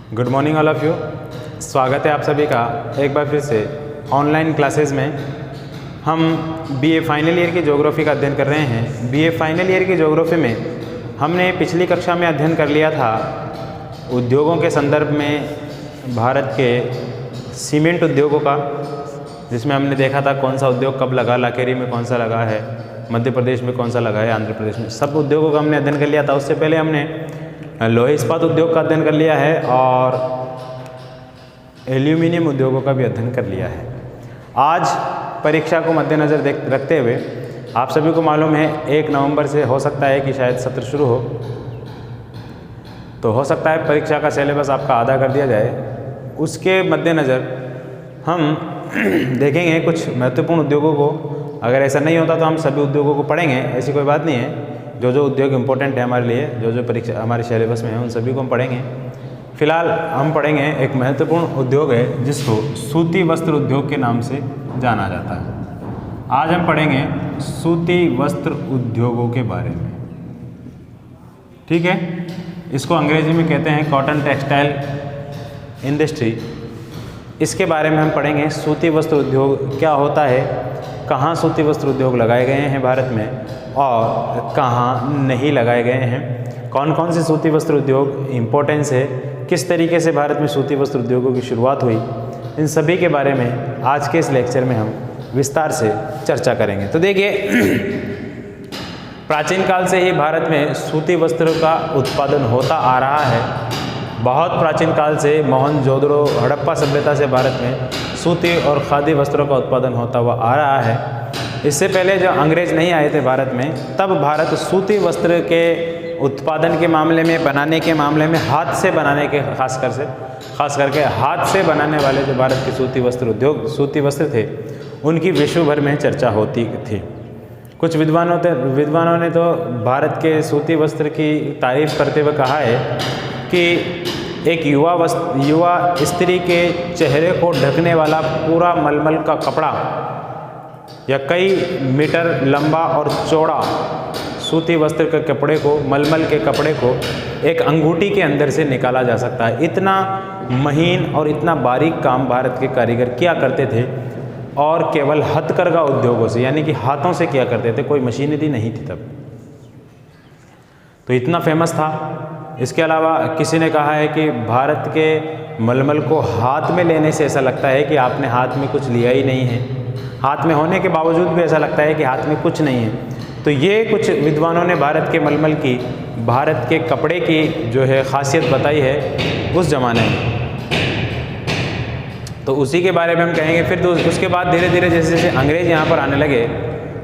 Good morning all of you. स्वागत है आप सभी का एक बार फिर से ऑनलाइन क्लासेस में। हम बीए फाइनल ईयर की ज्योग्राफी का अध्ययन कर रहे हैं। बीए फाइनल ईयर की ज्योग्राफी में हमने पिछली कक्षा में अध्ययन कर लिया था उद्योगों के संदर्भ में भारत के सीमेंट उद्योगों का, जिसमें हमने देखा था कौन सा उद्योग कब लगा, लाकेरी में कौन सा लगा है, मध्य प्रदेश में कौन सा लगा है, आंध्र प्रदेश में, सब उद्योगों का हमने अध्ययन कर लिया था। उससे पहले हमने लोहे इस्पात उद्योग का अध्ययन कर लिया है और एल्यूमिनियम उद्योगों का भी अध्ययन कर लिया है। आज परीक्षा को मद्देनज़र रखते हुए आप सभी को मालूम है 1 नवंबर से हो सकता है कि शायद सत्र शुरू हो, तो हो सकता है परीक्षा का सिलेबस आपका आधा कर दिया जाए। उसके मद्देनज़र हम देखेंगे कुछ महत्वपूर्ण उद्योगों को। अगर ऐसा नहीं होता तो हम सभी उद्योगों को पढ़ेंगे, ऐसी कोई बात नहीं है। जो जो उद्योग इम्पोर्टेंट है हमारे लिए, जो जो परीक्षा हमारे सिलेबस में है, उन सभी को हम पढ़ेंगे। फिलहाल हम पढ़ेंगे एक महत्वपूर्ण उद्योग है जिसको सूती वस्त्र उद्योग के नाम से जाना जाता है। आज हम पढ़ेंगे सूती वस्त्र उद्योगों के बारे में, ठीक है। इसको अंग्रेजी में कहते हैं कॉटन टेक्सटाइल इंडस्ट्री। इसके बारे में हम पढ़ेंगे। सूती वस्त्र उद्योग क्या होता है, कहाँ सूती वस्त्र उद्योग लगाए गए हैं भारत में और कहाँ नहीं लगाए गए हैं, कौन कौन से सूती वस्त्र उद्योग इम्पोर्टेंस है, किस तरीके से भारत में सूती वस्त्र उद्योगों की शुरुआत हुई, इन सभी के बारे में आज के इस लेक्चर में हम विस्तार से चर्चा करेंगे। तो देखिए, प्राचीन काल से ही भारत में सूती वस्त्र का उत्पादन होता आ रहा है। बहुत प्राचीन काल से मोहनजोदड़ो हड़प्पा सभ्यता से भारत में सूती और खादी वस्त्रों का उत्पादन होता हुआ आ रहा है। इससे पहले जब अंग्रेज नहीं आए थे भारत में, तब भारत सूती वस्त्र के उत्पादन के मामले में, बनाने के मामले में, हाथ से बनाने के खास करके हाथ से बनाने वाले जो भारत के सूती वस्त्र उद्योग, सूती वस्त्र थे, उनकी विश्व भर में चर्चा होती थी। कुछ विद्वानों ने तो भारत के सूती वस्त्र की तारीफ करते हुए कहा है कि एक युवा स्त्री के चेहरे को ढकने वाला पूरा मलमल का कपड़ा या कई मीटर लंबा और चौड़ा सूती वस्त्र के कपड़े को, मलमल के कपड़े को एक अंगूठी के अंदर से निकाला जा सकता है। इतना महीन और इतना बारीक काम भारत के कारीगर किया करते थे, और केवल हथकरघा उद्योगों से, यानी कि हाथों से किया करते थे, कोई मशीनरी नहीं थी तब। तो इतना फेमस था। इसके अलावा किसी ने कहा है कि भारत के मलमल को हाथ में लेने से ऐसा लगता है कि आपने हाथ में कुछ लिया ही नहीं है, हाथ में होने के बावजूद भी ऐसा लगता है कि हाथ में कुछ नहीं है। तो ये कुछ विद्वानों ने भारत के मलमल की, भारत के कपड़े की जो है खासियत बताई है उस ज़माने में। तो उसी के बारे में हम कहेंगे। फिर उसके बाद धीरे धीरे जैसे जैसे अंग्रेज यहाँ पर आने लगे,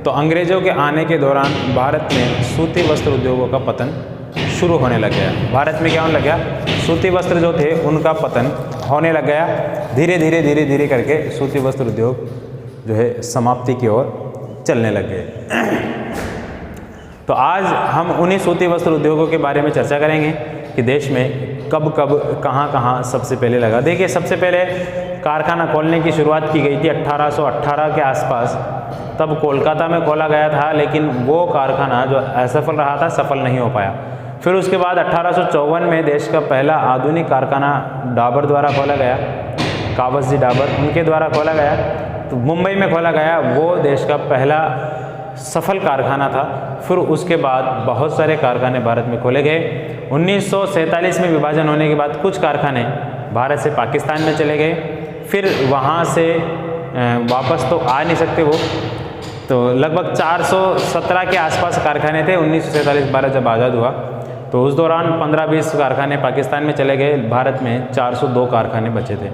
तो अंग्रेज़ों के आने के दौरान भारत में सूती वस्त्र उद्योगों का पतन शुरू होने लग गया। भारत में क्या होने लग गया, सूती वस्त्र जो थे उनका पतन होने लग गया। धीरे धीरे करके सूती वस्त्र उद्योग जो है समाप्ति की ओर चलने लग गए। तो आज हम उन्हीं सूती वस्त्र उद्योगों के बारे में चर्चा करेंगे कि देश में कब कहाँ सबसे पहले लगा। देखिए, सबसे पहले कारखाना खोलने की शुरुआत की गई थी 1818 के आसपास। तब कोलकाता में खोला गया था, लेकिन वो कारखाना जो असफल रहा था, सफल नहीं हो पाया। फिर उसके बाद 1854 में देश का पहला आधुनिक कारखाना डाबर द्वारा खोला गया, कावसजी डाबर, उनके द्वारा खोला गया। तो मुंबई में खोला गया, वो देश का पहला सफल कारखाना था। फिर उसके बाद बहुत सारे कारखाने भारत में खोले गए। 1947 में विभाजन होने के बाद कुछ कारखाने भारत से पाकिस्तान में चले गए। फिर वहाँ से वापस तो आ नहीं सकते वो, तो लगभग 417 के आसपास कारखाने थे 1947 भारत जब आज़ाद हुआ। तो उस दौरान 15-20 कारखाने पाकिस्तान में चले गए। भारत में 402 कारखाने बचे थे,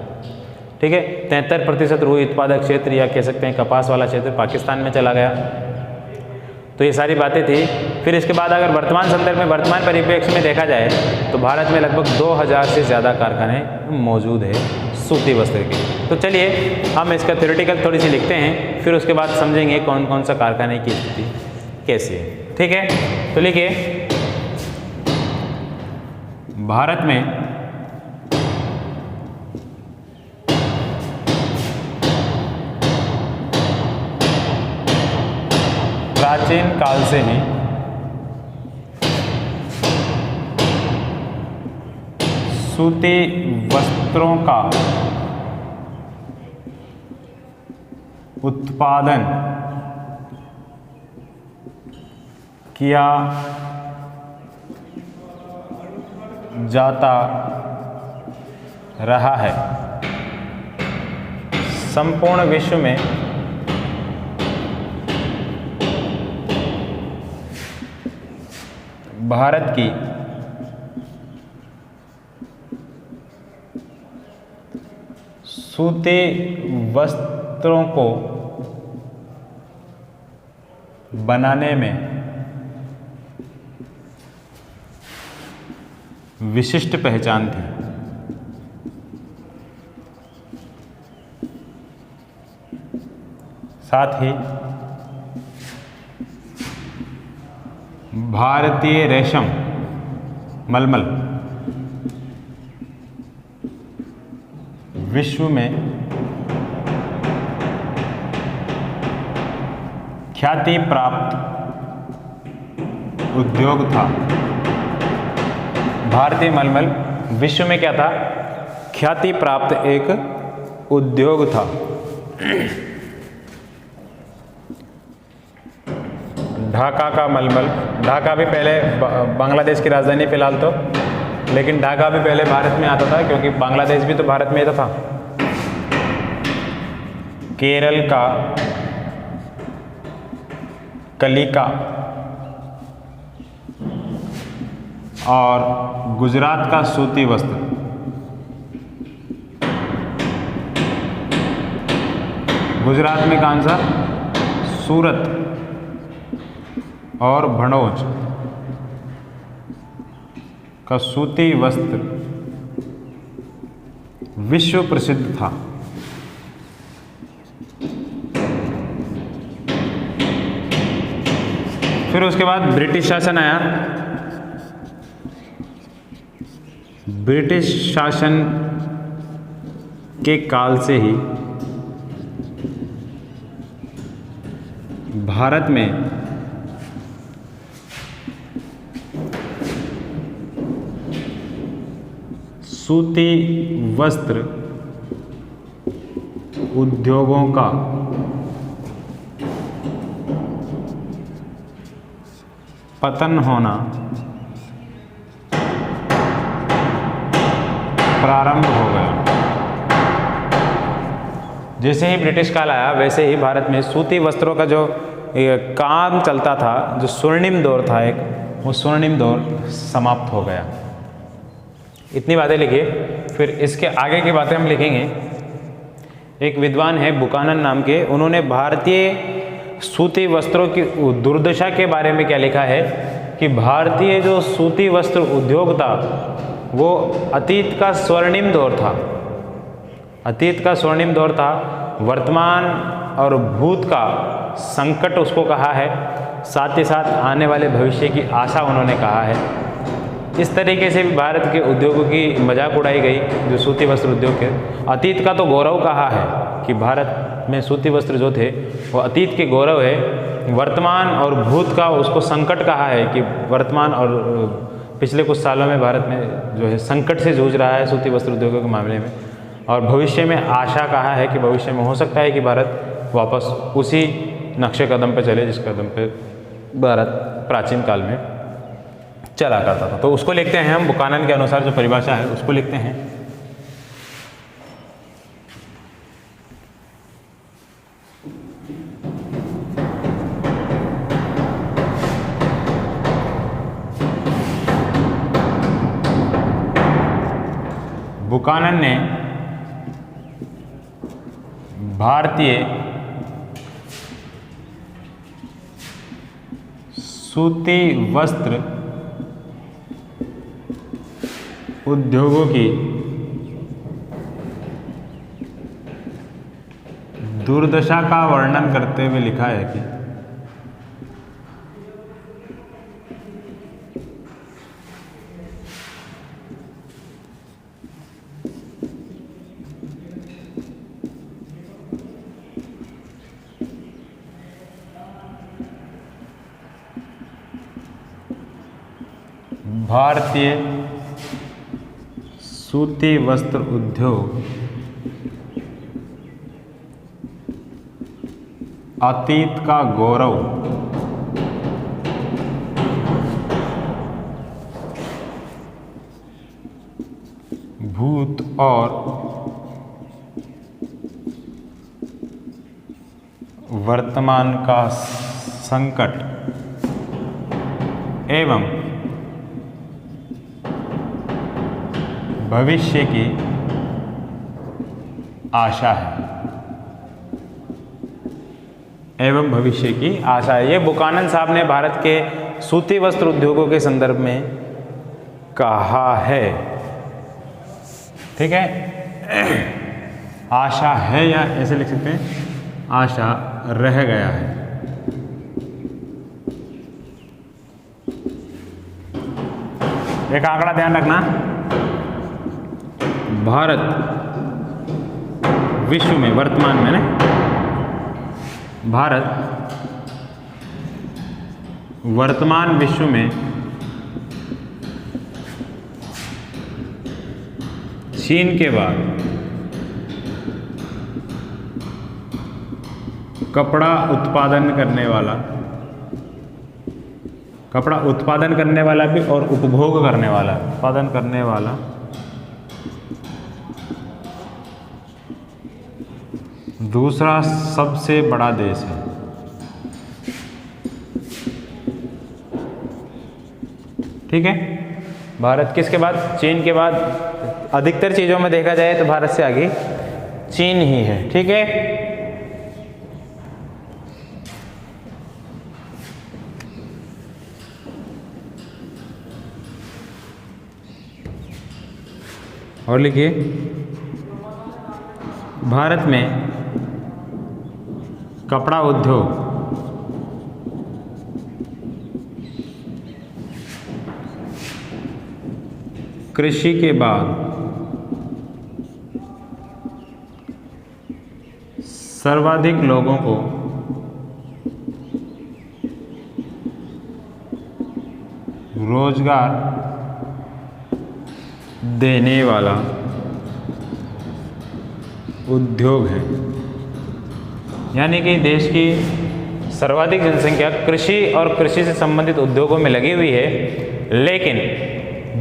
ठीक है। 73% रुई उत्पादक क्षेत्र, या कह सकते हैं कपास वाला क्षेत्र, पाकिस्तान में चला गया। तो ये सारी बातें थी। फिर इसके बाद अगर वर्तमान संदर्भ में, वर्तमान परिप्रेक्ष्य में देखा जाए, तो भारत में लगभग 2000 से ज़्यादा कारखाने मौजूद है सूती वस्त्र के। तो चलिए हम इसका थ्योरेटिकल थोड़ी सी लिखते हैं, फिर उसके बाद समझेंगे कौन कौन सा कारखाने की स्थिति कैसी है, ठीक है। तो लिखिए, भारत में प्राचीन काल से ही सूती वस्त्रों का उत्पादन किया जाता रहा है। संपूर्ण विश्व में भारत की सूती वस्त्रों को बनाने में विशिष्ट पहचान थी। साथ ही भारतीय रेशम मलमल विश्व में ख्याति प्राप्त उद्योग था। भारतीय मलमल विश्व में क्या था? ख्याति प्राप्त एक उद्योग था। ढाका का मलमल, ढाका भी पहले बांग्लादेश की राजधानी फिलहाल तो, लेकिन ढाका भी पहले भारत में आता था क्योंकि बांग्लादेश भी तो भारत में ही था। केरल का कलिका और गुजरात का सूती वस्त्र, गुजरात में कौन सा? सूरत और भड़ौच का सूती वस्त्र विश्व प्रसिद्ध था। फिर उसके बाद ब्रिटिश शासन आया। ब्रिटिश शासन के काल से ही भारत में सूती वस्त्र उद्योगों का पतन होना प्रारंभ हो गया। जैसे ही ब्रिटिश काल आया वैसे ही भारत में सूती वस्त्रों का जो काम चलता था, जो स्वर्णिम दौर था एक, वो स्वर्णिम दौर समाप्त हो गया। इतनी बातें लिखिए। फिर इसके आगे की बातें हम लिखेंगे। एक विद्वान है बुकानन नाम के, उन्होंने भारतीय सूती वस्त्रों की दुर्दशा के बारे में क्या लिखा है कि भारतीय जो सूती वस्त्र उद्योग था वो अतीत का स्वर्णिम दौर था। अतीत का स्वर्णिम दौर था। वर्तमान और भूत का संकट उसको कहा है, साथ ही साथ आने वाले भविष्य की आशा उन्होंने कहा है। इस तरीके से भी भारत के उद्योगों की मजाक उड़ाई गई, जो सूती वस्त्र उद्योग के। अतीत का तो गौरव कहा है कि भारत में सूती वस्त्र जो थे वो अतीत के गौरव है। वर्तमान और भूत का उसको संकट कहा है कि वर्तमान और पिछले कुछ सालों में भारत में जो है संकट से जूझ रहा है सूती वस्त्र उद्योगों के मामले में। और भविष्य में आशा कहा है कि भविष्य में हो सकता है कि भारत वापस उसी नक्शे कदम पे चले जिस कदम पे भारत प्राचीन काल में चला करता था। तो उसको लिखते हैं हम, बुकानन के अनुसार जो परिभाषा है उसको लिखते हैं। बुकानन ने भारतीय सूती वस्त्र उद्योगों की दुर्दशा का वर्णन करते हुए लिखा है कि भारतीय सूती वस्त्र उद्योग अतीत का गौरव भूत और वर्तमान का संकट एवं भविष्य की आशा है। एवं भविष्य की आशा है। ये बुकानन साहब ने भारत के सूती वस्त्र उद्योगों के संदर्भ में कहा है। ठीक है, आशा है या ऐसे लिख सकते हैं, आशा रह गया है। एक आंकड़ा ध्यान रखना, भारत विश्व में वर्तमान में ना, भारत वर्तमान विश्व में चीन के बाद कपड़ा उत्पादन करने वाला भी और उपभोग करने वाला, उत्पादन करने वाला दूसरा सबसे बड़ा देश है। ठीक है, भारत किसके बाद, चीन के बाद, अधिकतर चीज़ों में देखा जाए तो भारत से आगे चीन ही है। ठीक है, और लिखिए, भारत में कपड़ा उद्योग कृषि के बाद सर्वाधिक लोगों को रोजगार देने वाला उद्योग है। यानी कि देश की सर्वाधिक जनसंख्या कृषि और कृषि से संबंधित उद्योगों में लगी हुई है, लेकिन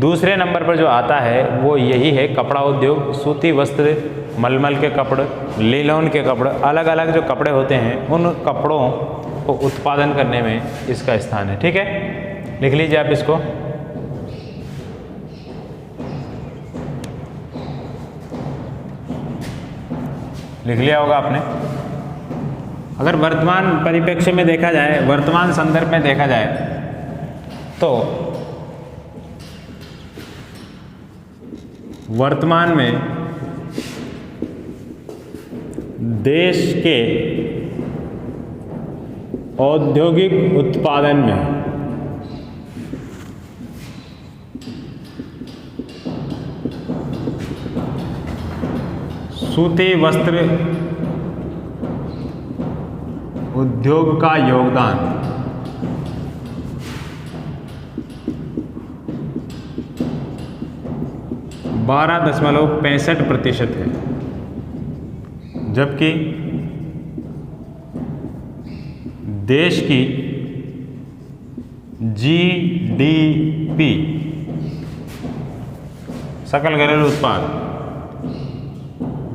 दूसरे नंबर पर जो आता है वो यही है कपड़ा उद्योग। सूती वस्त्र, मलमल के कपड़े, लीलन के कपड़े, अलग अलग जो कपड़े होते हैं उन कपड़ों को उत्पादन करने में इसका स्थान है। ठीक है, लिख लीजिए आप इसको। लिख लिया होगा आपने। अगर वर्तमान परिप्रेक्ष्य में देखा जाए, वर्तमान संदर्भ में देखा जाए तो वर्तमान में देश के औद्योगिक उत्पादन में सूती वस्त्र उद्योग का योगदान 12.65% है, जबकि देश की जीडीपी, सकल घरेलू उत्पाद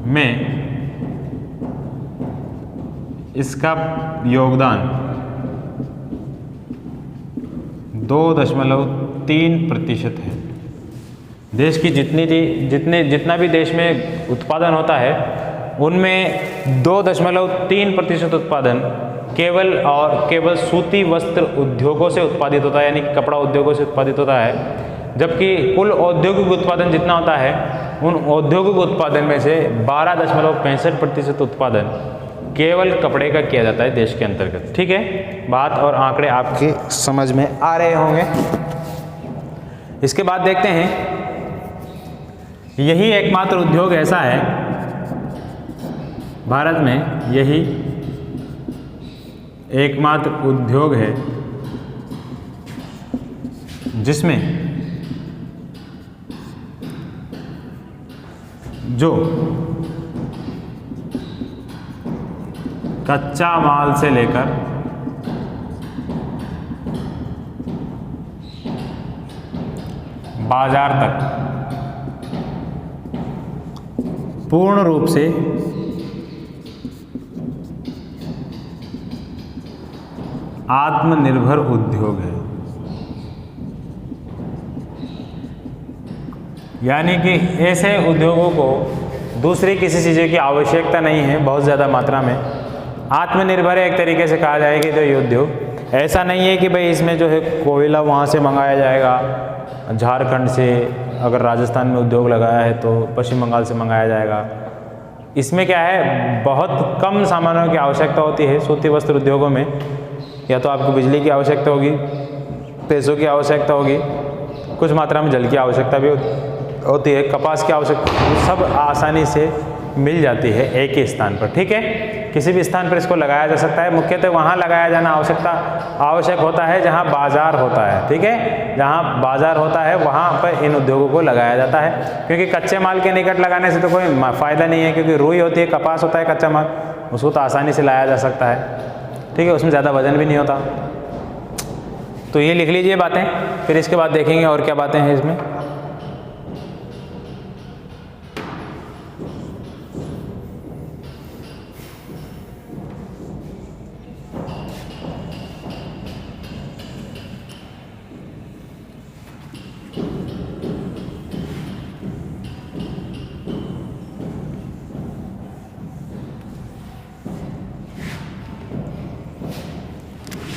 में इसका योगदान 2.3% है। देश की जितना भी देश में उत्पादन होता है उनमें 2.3% उत्पादन केवल सूती वस्त्र उद्योगों से उत्पादित होता है, यानी कपड़ा उद्योगों से उत्पादित होता है। जबकि कुल औद्योगिक उत्पादन जितना होता है उन औद्योगिक उत्पादन में से 12.65% उत्पादन केवल कपड़े का किया जाता है देश के अंतर्गत। ठीक है, बात और आंकड़े आपके समझ में आ रहे होंगे। इसके बाद देखते हैं, यही एकमात्र उद्योग ऐसा है भारत में, यही एकमात्र उद्योग है जिसमें जो कच्चा माल से लेकर बाजार तक पूर्ण रूप से आत्मनिर्भर उद्योग है। यानी कि ऐसे उद्योगों को दूसरी किसी चीज़ की आवश्यकता नहीं है बहुत ज़्यादा मात्रा में, आत्मनिर्भर एक तरीके से कहा जाएगी तो ये उद्योग। ऐसा नहीं है कि भाई इसमें जो है कोयला वहाँ से मंगाया जाएगा, झारखंड से, अगर राजस्थान में उद्योग लगाया है तो पश्चिम बंगाल से मंगाया जाएगा। इसमें क्या है, बहुत कम सामानों की आवश्यकता होती है सूती वस्त्र उद्योगों में। या तो आपको बिजली की आवश्यकता होगी, पैसों की आवश्यकता होगी, कुछ मात्रा में जल की आवश्यकता भी होती है, कपास की आवश्यकता, सब आसानी से मिल जाती है एक ही स्थान पर। ठीक है, किसी भी स्थान पर इसको लगाया जा सकता है। मुख्यतः वहाँ लगाया जाना आवश्यक होता है जहाँ बाजार होता है। ठीक है, जहाँ बाजार होता है वहाँ पर इन उद्योगों को लगाया जाता है, क्योंकि कच्चे माल के निकट लगाने से तो कोई फ़ायदा नहीं है, क्योंकि रुई होती है, कपास होता है कच्चा माल, उसको तो आसानी से लाया जा सकता है। ठीक है, उसमें ज़्यादा वजन भी नहीं होता। तो ये लिख लीजिए बातें, फिर इसके बाद देखेंगे और क्या बातें हैं इसमें।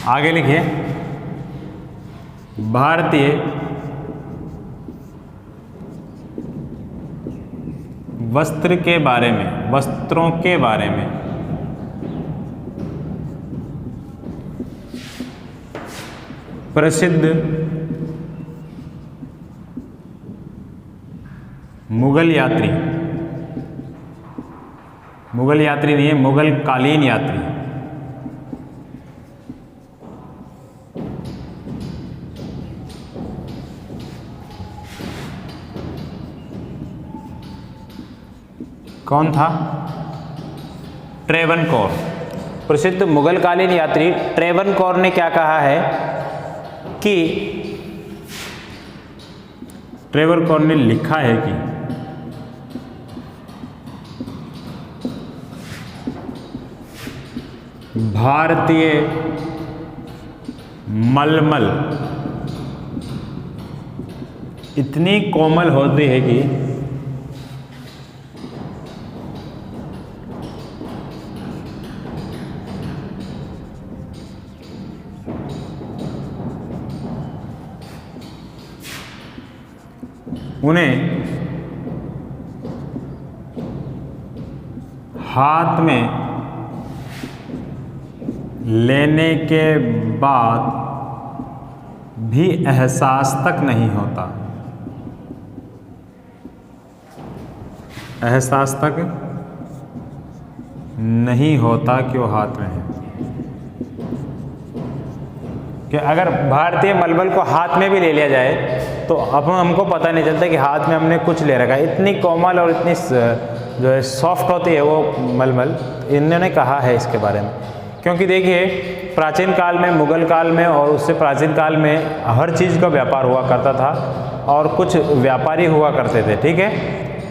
आगे लिखिए, भारतीय वस्त्र के बारे में, वस्त्रों के बारे में प्रसिद्ध मुगल यात्री नहीं है, मुगल कालीन यात्री कौन था? ट्रेवनकोर। प्रसिद्ध मुगल कालीन यात्री ट्रेवनकोर ने क्या कहा है कि, ट्रेवनकोर ने लिखा है कि भारतीय मलमल इतनी कोमल होती है कि उन्हें हाथ में लेने के बाद भी एहसास तक नहीं होता, एहसास तक नहीं होता कि वो हाथ में है। कि अगर भारतीय मलमल को हाथ में भी ले लिया जाए तो हमको पता नहीं चलता कि हाथ में हमने कुछ ले रखा है। इतनी कोमल और इतनी जो है सॉफ्ट होती है वो मलमल, इन्होंने कहा है इसके बारे में। क्योंकि देखिए, प्राचीन काल में, मुगल काल में और उससे प्राचीन काल में हर चीज़ का व्यापार हुआ करता था और कुछ व्यापारी हुआ करते थे। ठीक है,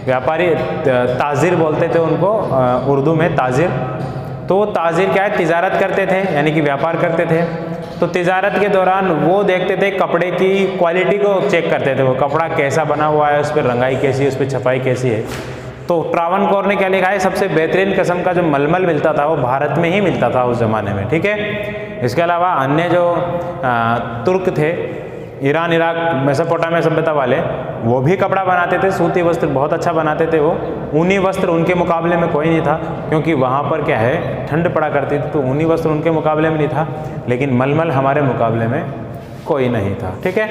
व्यापारी ताजिर बोलते थे उनको, उर्दू में ताजिर। तो वो ताजिर क्या है, तिजारत करते थे, यानी कि व्यापार करते थे। तो तिजारत के दौरान वो देखते थे, कपड़े की क्वालिटी को चेक करते थे, वो कपड़ा कैसा बना हुआ है, उस पर रंगाई कैसी है, उस पर छपाई कैसी है। तो ट्रावनकोर ने क्या लिखा है, सबसे बेहतरीन किस्म का जो मलमल मिलता था वो भारत में ही मिलता था उस ज़माने में। ठीक है, इसके अलावा अन्य जो तुर्क थे, ईरान, इराक, मेसोपोटामिया सभ्यता वाले, वो भी कपड़ा बनाते थे, सूती वस्त्र बहुत अच्छा बनाते थे। वो ऊनी वस्त्र उनके मुकाबले में कोई नहीं था, क्योंकि वहाँ पर क्या है, ठंड पड़ा करती थी, तो ऊनी वस्त्र उनके मुकाबले में नहीं था। लेकिन मलमल हमारे मुकाबले में कोई नहीं था। ठीक है,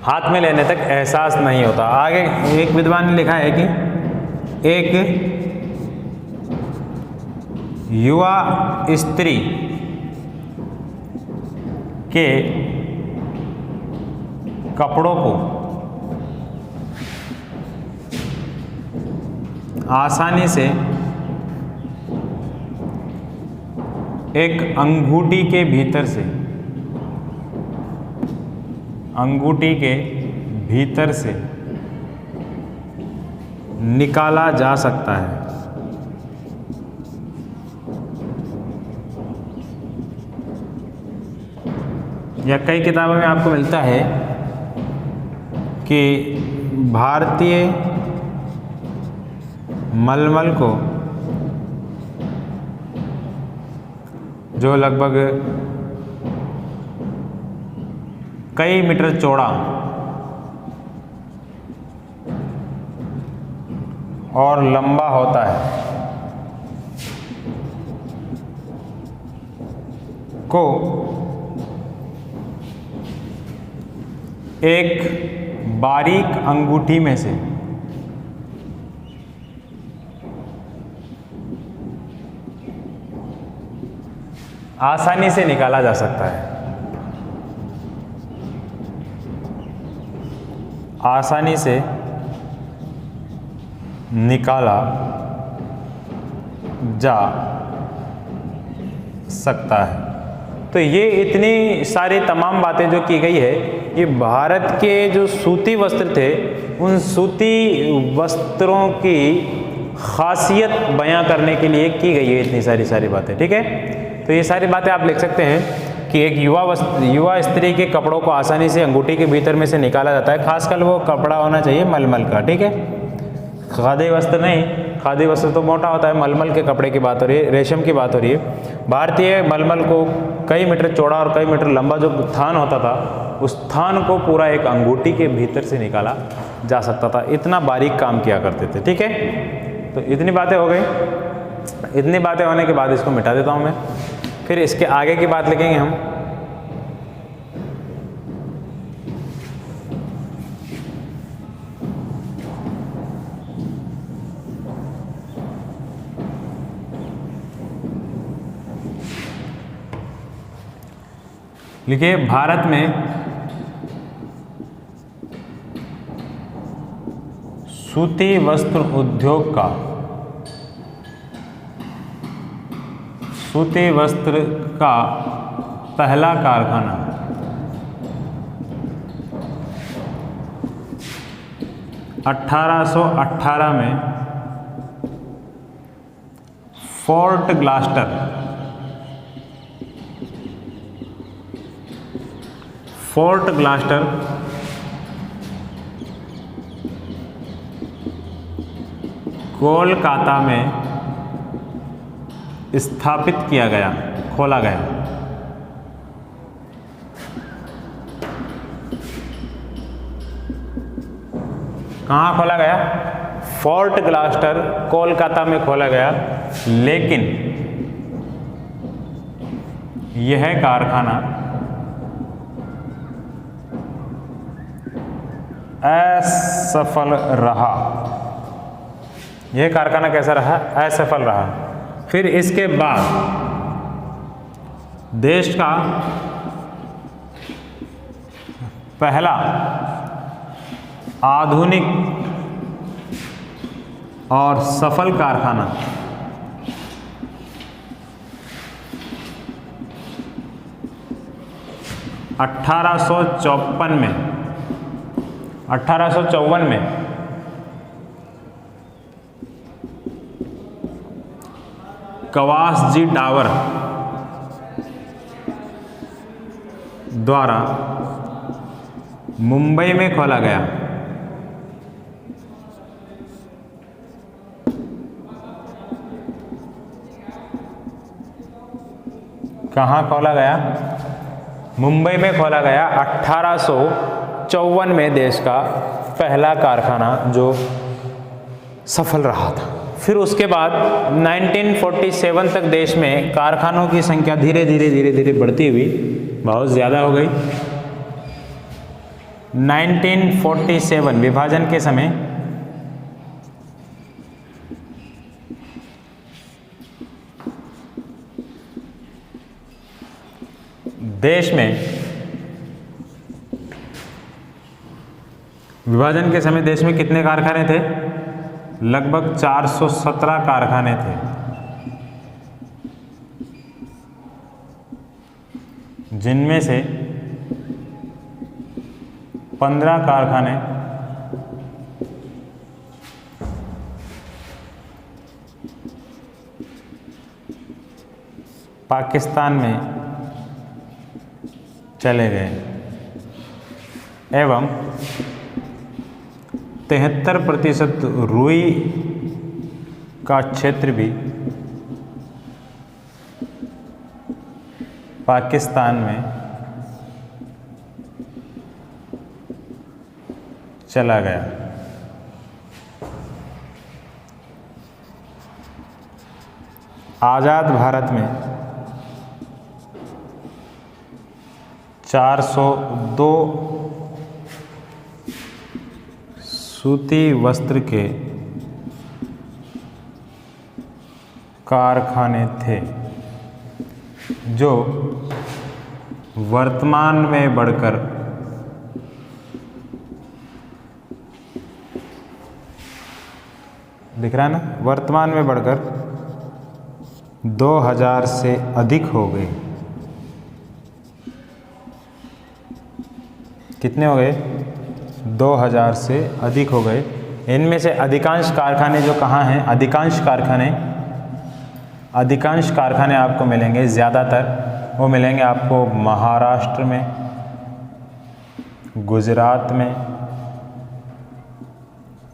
हाथ में लेने तक एहसास नहीं होता। आगे एक विद्वान ने लिखा है कि एक युवा स्त्री के कपड़ों को आसानी से एक अंगूठी के भीतर से, अंगूठी के भीतर से निकाला जा सकता है। या कई किताबों में आपको मिलता है कि भारतीय मलमल को जो लगभग कई मीटर चौड़ा और लंबा होता है को एक बारीक अंगूठी में से आसानी से निकाला जा सकता है, आसानी से निकाला जा सकता है। तो ये इतनी सारी तमाम बातें जो की गई है, ये भारत के जो सूती वस्त्र थे उन सूती वस्त्रों की खासियत बयां करने के लिए की गई है इतनी सारी बातें। ठीक है, तो ये सारी बातें आप लिख सकते हैं कि एक युवा स्त्री के कपड़ों को आसानी से अंगूठी के भीतर में से निकाला जाता है। खासकर वो कपड़ा होना चाहिए मलमल का। ठीक है, खादी वस्त्र नहीं, खादी वस्त्र तो मोटा होता है, मलमल के कपड़े की बात हो रही है, रेशम की बात हो रही है। भारतीय मलमल को कई मीटर चौड़ा और कई मीटर लंबा जो थान होता था, उस थान को पूरा एक अंगूठी के भीतर से निकाला जा सकता था। इतना बारीक काम किया करते थे। ठीक है, तो इतनी बातें हो गई। इतनी बातें होने के बाद इसको मिटा देता हूँ मैं, फिर इसके आगे की बात लिखेंगे हम। लिखिए, भारत में सूती वस्त्र उद्योग का, सूती वस्त्र का पहला कारखाना 1818 में फोर्ट ग्लास्टर कोलकाता में स्थापित किया गया, खोला गया। कहाँ खोला गया? फोर्ट ग्लास्टर कोलकाता में खोला गया, लेकिन यह कारखाना असफल रहा। यह कारखाना कैसा रहा? असफल रहा। फिर इसके बाद देश का पहला आधुनिक और सफल कारखाना 1854 में कवासजी डावर द्वारा मुंबई में खोला गया। कहाँ खोला गया? मुंबई में खोला गया। 1854 में देश का पहला कारखाना जो सफल रहा था। फिर उसके बाद 1947 तक देश में कारखानों की संख्या धीरे धीरे बढ़ती हुई बहुत ज़्यादा हो गई। 1947 विभाजन के समय देश में कितने कारखाने थे? लगभग 417 कारखाने थे, जिनमें से 15 कारखाने पाकिस्तान में चले गए एवं 73% रुई का क्षेत्र भी पाकिस्तान में चला गया। आज़ाद भारत में 402 सूती वस्त्र के कारखाने थे, जो वर्तमान में बढ़कर दिख रहा है ना, वर्तमान में बढ़कर 2000 से अधिक हो गए। कितने हो गए? 2000 से अधिक हो गए। इनमें से अधिकांश कारखाने जो कहाँ हैं, अधिकांश कारखाने आपको मिलेंगे, ज़्यादातर वो मिलेंगे आपको महाराष्ट्र में, गुजरात में,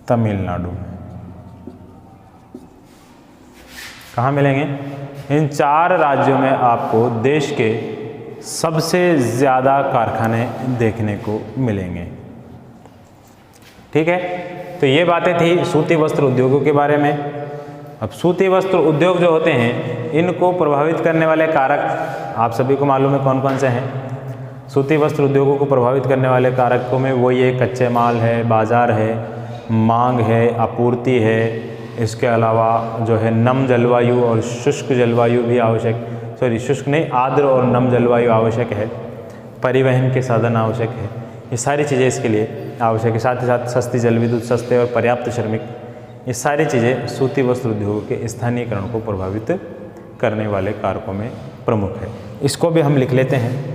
तमिलनाडु में। कहाँ मिलेंगे? इन 4 राज्यों में आपको देश के सबसे ज़्यादा कारखाने देखने को मिलेंगे। ठीक है, तो ये बातें थी सूती वस्त्र उद्योगों के बारे में। अब सूती वस्त्र उद्योग जो होते हैं, इनको प्रभावित करने वाले कारक आप सभी को मालूम है कौन कौन से हैं। सूती वस्त्र उद्योगों को प्रभावित करने वाले कारकों में वो ये कच्चे माल है, बाज़ार है, मांग है, आपूर्ति है, इसके अलावा जो है नम जलवायु और शुष्क जलवायु भी आवश्यक, शुष्क नहीं, आर्द्र और नम जलवायु आवश्यक है, परिवहन के साधन आवश्यक है। ये सारी चीज़ें इसके लिए आवश्यक है। साथ ही साथ सस्ती जल विद्युत, सस्ते और पर्याप्त श्रमिक, ये सारी चीज़ें सूती वस्त्र उद्योग के स्थानीयकरण को प्रभावित करने वाले कारकों में प्रमुख है। इसको भी हम लिख लेते हैं।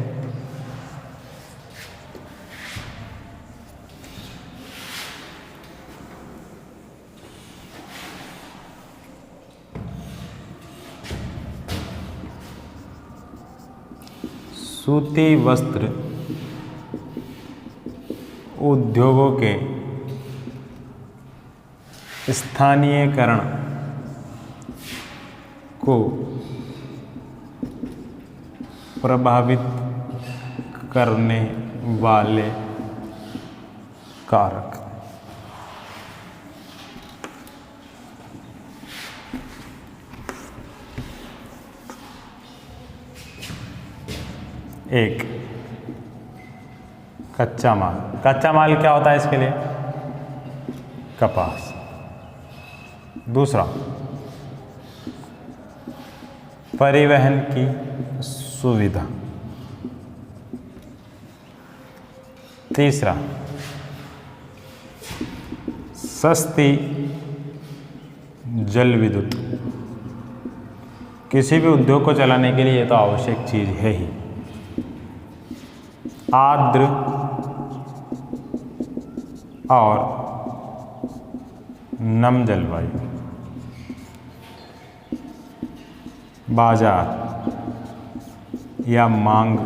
सूती वस्त्र उद्योगों के स्थानीयकरण को प्रभावित करने वाले कारक। एक, कच्चा माल। कच्चा माल क्या होता है इसके लिए? कपास। दूसरा, परिवहन की सुविधा। तीसरा, सस्ती जल विद्युत। किसी भी उद्योग को चलाने के लिए ये तो आवश्यक चीज़ है ही। आर्द्र और नम जलवायु। बाजार या मांग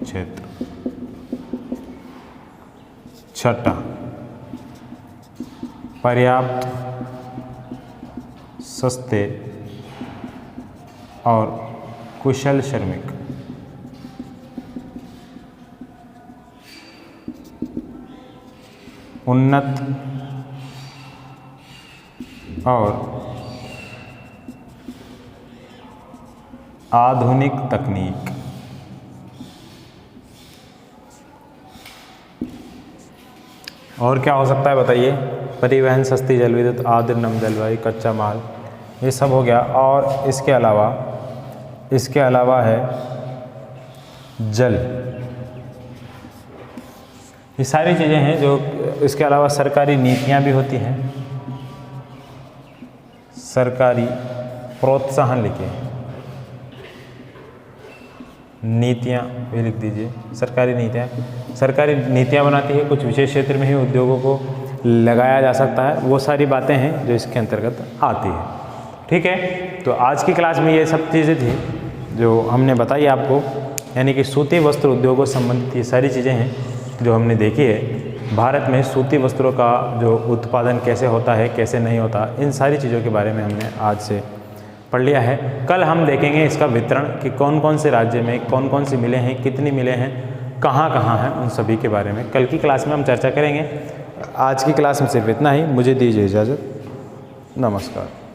क्षेत्र। छठा, पर्याप्त सस्ते और कुशल श्रमिक। उन्नत और आधुनिक तकनीक। और क्या हो सकता है बताइए? परिवहन, सस्ती जल विद्युत, आर्द्र नम जलवायु, कच्चा माल, ये सब हो गया। और इसके अलावा है जल। ये सारी चीज़ें हैं जो, इसके अलावा सरकारी नीतियाँ भी होती हैं। सरकारी प्रोत्साहन लिखिए, नीतियाँ भी लिख दीजिए। सरकारी नीतियाँ बनाती है, कुछ विशेष क्षेत्र में ही उद्योगों को लगाया जा सकता है, वो सारी बातें हैं जो इसके अंतर्गत आती है। ठीक है, तो आज की क्लास में ये सब चीज़ें थी जो हमने बताई आपको, यानी कि सूती वस्त्र उद्योगों से संबंधित ये सारी चीज़ें हैं जो हमने देखी है। भारत में सूती वस्त्रों का जो उत्पादन कैसे होता है, कैसे नहीं होता, इन सारी चीज़ों के बारे में हमने आज से पढ़ लिया है। कल हम देखेंगे इसका वितरण कि कौन कौन से राज्य में कौन कौन सी मिलें हैं, कितनी मिलें हैं, कहाँ कहाँ हैं, उन सभी के बारे में कल की क्लास में हम चर्चा करेंगे। आज की क्लास में सिर्फ इतना ही। मुझे दीजिए इजाज़त। नमस्कार।